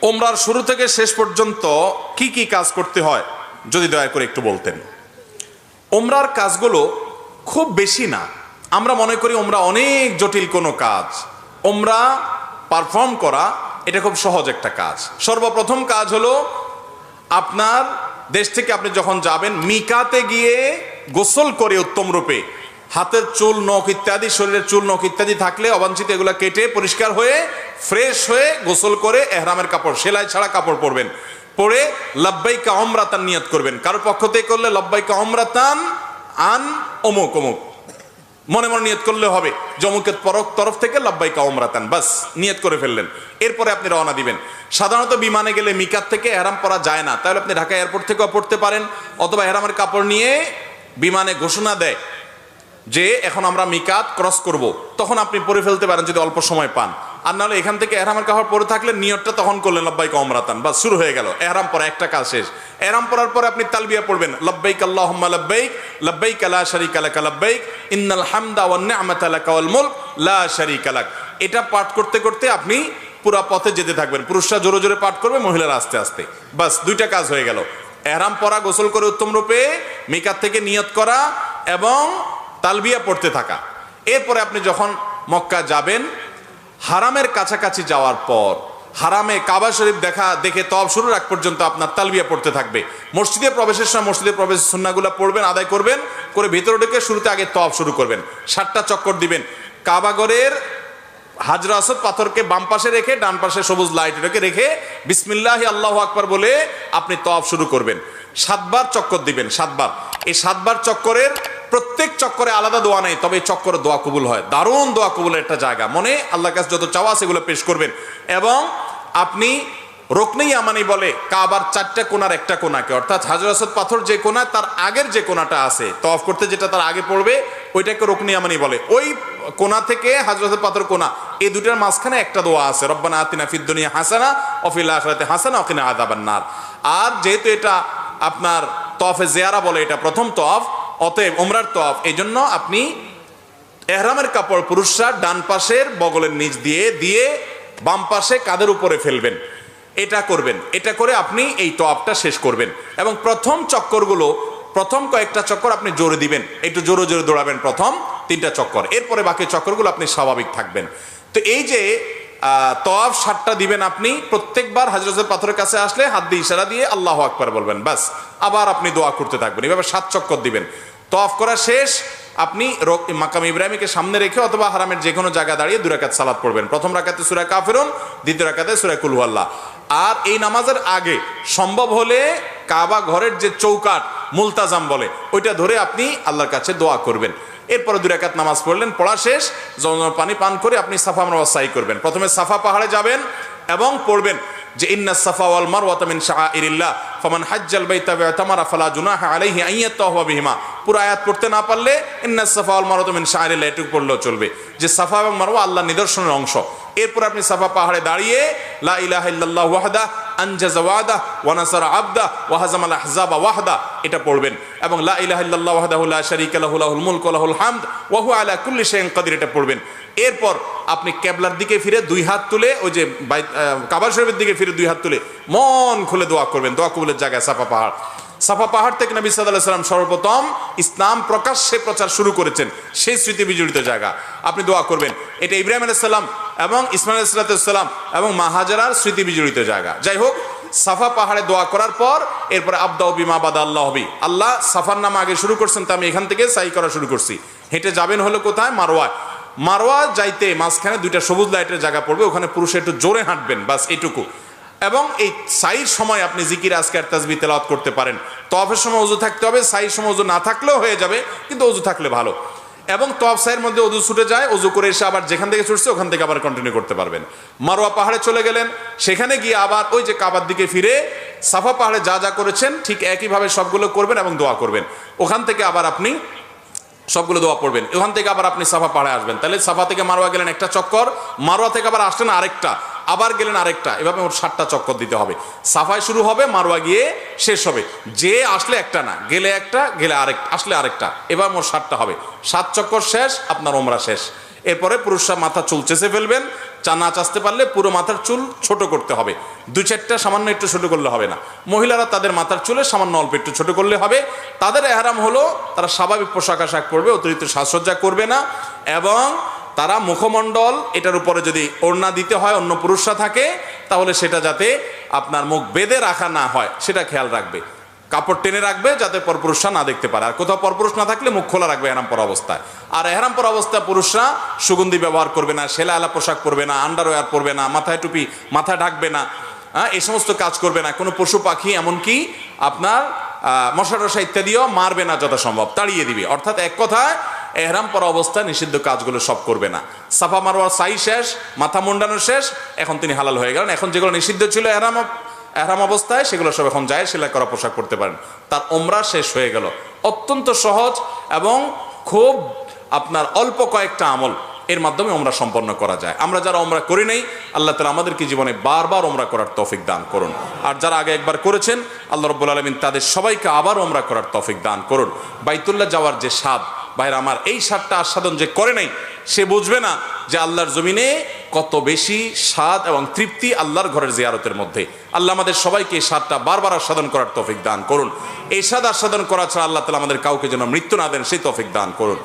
ওমরার শুরু থেকে শেষ পর্যন্ত কি কি কাজ করতে হয় যদি দয়া করে একটু বলতেন। ওমরার কাজগুলো খুব বেশি না, আমরা মনে করি ওমরা অনেক জটিল কোনো কাজ। ওমরা পারফর্ম করা এটা খুব সহজ একটা কাজ। সর্বপ্রথম কাজ হলো আপনার দেশ থেকে আপনি যখন যাবেন মিকাতে গিয়ে গোসল করে উত্তম রূপে হাতের চুল নখ ইত্যাদি, শরীরের চুল নখ ইত্যাদি থাকলে অবাঞ্ছিত এগুলো কেটে পরিষ্কার হয়ে ফ্রেশ হয়ে গোসল করে এহরামের কাপড়, সেলাই ছাড়া কাপড় পরবেন, পরে লাব্বাইকা উমরাতান নিয়ত করবেন। কারোর পক্ষ থেকে করলে লাব্বাইকা উমরাতান আন অমুক অমুক মনে মনে নিয়ত করলে হবে, জমুকের তরফ থেকে লাব্বাইকা উমরাতান, বাস নিয়ত করে ফেললেন। এরপরে আপনি রওনা দিবেন। সাধারণত বিমানে গেলে মিকাত থেকে এহরাম পরা যায় না, তাহলে আপনি ঢাকা এয়ারপোর্ট থেকেও পড়তে পারেন, অথবা এহরামের কাপড় নিয়ে বিমানে ঘোষণা দেয় যে এখন আমরা মিকাত ক্রস করব, তখন আপনি পরে ফেলতে পারেন যদি অল্প সময় পান। আর নাহলে এখান থেকে এহরামের কাপড় পরে থাকলে নিয়তটা তখন করলেন লাব্বাইকা উমরাতান, বাস শুরু হয়ে গেল এহরাম পরা, একটা কাজ শেষ। এহরাম পরার পরে আপনি তালবিয়া পড়বেন, লাব্বাইক আল্লাহুম্মা লাব্বাইক লাব্বাইক লা শারীকা লাক লাব্বাইক ইন্নাল হামদা ওয়ান নি'মাতা লাকা ওয়াল মুলক লা শারীকা লাক। এটা পাঠ করতে করতে আপনি পুরো পথে যেতে থাকবেন। পুরুষরা জোরে জোরে পাঠ করবে, মহিলারা আস্তে আস্তে, বাস দুইটা কাজ হয়ে গেল। এহরাম পরা, গোসল করে উত্তম রূপে মিকাত থেকে নিয়ত করা এবং তালবিয়া পড়তে থাকা। এরপরে আপনি যখন মক্কা যাবেন, হারামের কাছাকাছি যাওয়ার পর হারামে কাবা শরীফ দেখে তওয়াফ শুরুর আগ পর্যন্ত আপনার তালবিয়া পড়তে থাকবে। মসজিদে প্রবেশের সময় মসজিদে প্রবেশের সুন্নাহগুলো পড়বেন, আদায় করবেন, করে ভিতরে ঢুকে শুরুতে আগে তওয়াফ শুরু করবেন। 7টা চক্কর দিবেন। কাবাগরের হাজরা আসওয়াদ পাথরকে বাম পাশে রেখে ডান পাশে সবুজ লাইট রেখে বিসমিল্লাহি আল্লাহু আকবার বলে আপনি তওয়াফ শুরু করবেন। 7বার চক্কর দিবেন, 7বার। এই 7বার চক্করের প্রত্যেক চক্করে আলাদা দোয়া নেই, তবে এই চক্করে দোয়া কবুল হয়। দারুণ দোয়া কবুলের একটা জায়গা। মনে আল্লাহর কাছে যত চাওয়া সেগুলো পেশ করবেন। এবং আপনি রুকনে ইয়ামানি বলে কাবার 4টা কোণার একটা কোণাকে, অর্থাৎ হাজর আসওয়াদ পাথর যে কোণা তার আগের যে কোণাটা আছে তওয়াফ করতে যেটা তার আগে পড়বে ওইটাকে রুকনে ইয়ামানি বলে। ওই কোণা থেকে হাজর আসওয়াদ পাথর কোণা, এই দুটার মাঝখানে একটা দোয়া আছে, রব্বানা আতিনা ফিদ দুনিয়া হাসানা ওয়া ফিল আখিরাতি হাসানা ওয়া কিনা আযাবান নার। আর যেহেতু এটা আপনার তওয়াফে জিয়ারা বলে, এটা প্রথম তওয়াফ, অতএব ওমরার তওয়াফ, এই জন্য আপনি এহরামের কাপড় পুরুষরা ডান পাশের বগলের নিচ দিয়ে বাম পাশে কাঁধের উপরে ফেলবেন। এটা করবেন। এটা করে আপনি এই তওয়াফটা শেষ করবেন। এবং প্রথম কয়েকটা চক্কর আপনি জোরে দিবেন, একটু জোরে জোরে দৌড়াবেন প্রথম 3টা চক্কর। এরপরে বাকি চক্করগুলো আপনি স্বাভাবিক থাকবেন। তো এই যে তওয়াফ 7টা দিবেন আপনি, প্রত্যেকবার হাজর আসওয়াদ পাথরের কাছে আসলে হাত দিয়ে ইশারা দিয়ে আল্লাহু আকবার বলবেন, বাস। আবার আপনি দোয়া করতে থাকবেন, এভাবে 7 চক্কর দিবেন। তওয়াফ করা শেষ, আপনি মাকাম ইব্রাহিমকে সামনে রেখে অথবা হারামের যে কোনো জায়গা দাঁড়িয়ে 2 রাকাত সালাত পড়বেন। প্রথম রাকাতে সূরা কাফিরুন, দ্বিতীয় রাকাতে সূরা কুল হুয়াল্লাহ। আর এই নামাজের আগে সম্ভব হলে কাবা ঘরের যে চৌকাট মুলতাজাম বলে ওইটা ধরে আপনি আল্লাহর কাছে দোয়া করবেন। এরপরে 2 রাকাত নামাজ পড়লেন, পড়া শেষ, জমজম পানি পান করে আপনি সাফা মারওয়া সাই করবেন। প্রথমে সাফা পাহাড়ে যাবেন এবং পড়বেন যে ইন্নাস সাফা ওয়াল মারওয়াতা মিন শাআইরিল্লাহ ফামান হাজ্জাল বাইতা ওয়া তামারা ফালা জুনাহা আলাইহি আন ইয়াতাওয়াফা বিহিমা। পুরো আয়াত পড়তে না পারলে ইন্নাস সাফা ওয়াল মারওয়াতা মিন শাআইরিল্লাহ এটুকু পড়লেও চলবে, যে সাফা এবং মারওয়া আল্লাহর নিদর্শনের অংশ। এরপর আপনি সাফা পাহাড়ে দাঁড়িয়ে লা ইলাহা ইল্লাল্লাহু ওয়াহদা আনজাযা ওয়াদা ওয়া নাসারা আবদা ওয়া হাজামাল আহজাবা ওয়াহদা এটা পড়বেন। এবং লা ইলাহা ইল্লাল্লাহু ওয়াহদাহু লা শারীকা লাহু লাহুল মুলকু ওয়া লাহুল হামদ ওয়া হুয়া আলা কুল্লি শাইইন কাদির এটা পড়বেন। এরপর আপনি কিবলার দিকে ফিরে 2 হাত তুলে, ওই যে কাবা শরীফের দিকে ফিরে 2 হাত তুলে মন খুলে দোয়া করবেন। দোয়া কবুলের জায়গায় সাফা পাহাড় থেকে নবী সাল্লাল্লাহু আলাইহি ওয়াসাল্লাম সর্বপ্রথম ইসলাম প্রকাশ্যে প্রচার শুরু করেছেন, সেই স্মৃতি বিজড়িত জায়গা আপনি দোয়া করবেন। এটা ইব্রাহিম আলাইহিস সালাম এবং ইসমাঈল আলাইহিস সালাম এবং মা হাজারার স্মৃতি বিজড়িত জায়গা। যাই হোক, সাফা পাহাড়ে দোয়া করার পর এরপরে আবদাউ বিমা বাদা আল্লাহু বি, আল্লাহ সাফার নাম আগে শুরু করছেন, তো আমি এখান থেকে সাই করা শুরু করছি। হেঁটে যাবেন হলো কোথায়? মারওয়া যাইতে মাঝখানে 2টা সবুজ লাইটের জায়গা পড়বে, ওখানে পুরুষে একটু জোরে হাঁটবেন, বাস এইটুকু। এবং এই সাইর সময় আপনি জিকির আজকার তাসবিহ তেলাওয়াত করতে পারেন। তওয়াফের সময় ওযু থাকতে হবে, সাইর সময় ওযু না থাকলেও হয়ে যাবে, কিন্তু ওযু থাকলে ভালো। এবং তওয়াফ সাইয়ের মধ্যে ওযু ছুটে যায়, ওযু করে এসে আবার যেখান থেকে ছুটছে ওখান থেকে আবার কন্টিনিউ করতে পারবেন। মারওয়া পাহাড়ে চলে গেলেন, সেখানে গিয়ে আবার ওই যে কাবার দিকে ফিরে সাফা পাহাড়ে যা যা করেছেন ঠিক একইভাবে সবগুলো করবেন এবং দোয়া করবেন। ওখান থেকে আবার আপনি সবগুলো দোয়া পড়বেন। ওখান থেকে আবার আপনি সাফা পাহাড়ে আসবেন, তাহলে সাফা থেকে মারওয়া গেলেন একটা চক্কর, মারওয়া থেকে আবার আসলেন আরেকটা, আবার গেলেন আরেকটা, এভাবে মোট 7টা চক্কর দিতে হবে। সাফায় শুরু হবে, মারওয়া গিয়ে শেষ হবে। যে আসলে একটা না, গেলে একটা, গেলে আরেকটা, আসলে আরেকটা, এবার মোট 7টা হবে। 7 চক্কর শেষ, আপনার ওমরা শেষ। এরপরে পুরুষরা মাথা চুল চেঁচে ফেলবেন, নাচ আসতে পারলে পুরো মাথার চুল ছোট করতে হবে, 2-4টা সামান্য একটু ছোট করলে হবে না। মহিলারা তাদের মাথার চুলে সামান্য অল্প একটু ছোট করলে হবে। তাদের এহরাম হলো তারা স্বাভাবিক পোশাক আশাক পরবে, অতিরিক্ত সাজসজ্জা করবে না, এবং তারা মুখমণ্ডল এটার উপরে যদি ওড়না দিতে হয় অন্য পুরুষরা থাকে তাহলে সেটা যাতে আপনার মুখ বেঁধে রাখা না হয় সেটা খেয়াল রাখবে, কাপড় টেনে রাখবে যাতে পরপুরুষরা না দেখতে পারে। আর কোথাও পরপুরুষ না থাকলে মুখ খোলা রাখবে এহরাম পরা অবস্থায়। আর এহরাম পরা অবস্থায় পুরুষরা সুগন্ধি ব্যবহার করবে না, সেলা আলা পোশাক পরবে না, আন্ডারওয়্যার পরবে না, মাথায় টুপি মাথা ঢাকবে না, এই সমস্ত কাজ করবে না। কোনো পশু পাখি এমনকি আপনার মশা টশা ইত্যাদিও মারবে না, যথাসম্ভব তাড়িয়ে দিবে। অর্থাৎ এক কথায় এহরাম পরা অবস্থায় নিষিদ্ধ কাজগুলো সব করবে না। সাফা মারওয়ার সাই শেষ, মাথা মুন্ডানো শেষ, এখন তিনি হালাল হয়ে গেলেন। এখন যেগুলো নিষিদ্ধ ছিল এহরাম অবস্থায় সেগুলো সব এখন যায়, সেলাই করা পোশাক পরতে পারেন। তার ওমরা শেষ হয়ে গেল। অত্যন্ত সহজ এবং খুব আপনার অল্প কয়েকটা আমল এর মাধ্যমে ওমরা সম্পন্ন করা যায়। আমরা যারা ওমরা করি নাই, আল্লাহ তাআলা আমাদেরকে জীবনে বারবার ওমরা করার তৌফিক দান করুন। আর যারা আগে একবার করেছেন, আল্লাহ রাব্বুল আলামিন তাদের সবাইকে আবার ওমরা করার তৌফিক দান করুন। বাইতুল্লাহ যাওয়ার যে স্বাদ, ভাইরা আমার, এই স্বাদটা আস্বাদন যে করে নাই সে বুঝবে না যে আল্লাহর জমিনে কত বেশি স্বাদ এবং তৃপ্তি আল্লাহর ঘরের জিয়ারতের মধ্যে। আল্লাহ আমাদের সবাইকে এই স্বাদটা বারবার আস্বাদন করার তৌফিক দান করুন। এই স্বাদ আস্বাদন করা ছাড়া আল্লাহ তাআলা আমাদের কাউকে যেন মৃত্যু না দেন সেই তৌফিক দান করুন।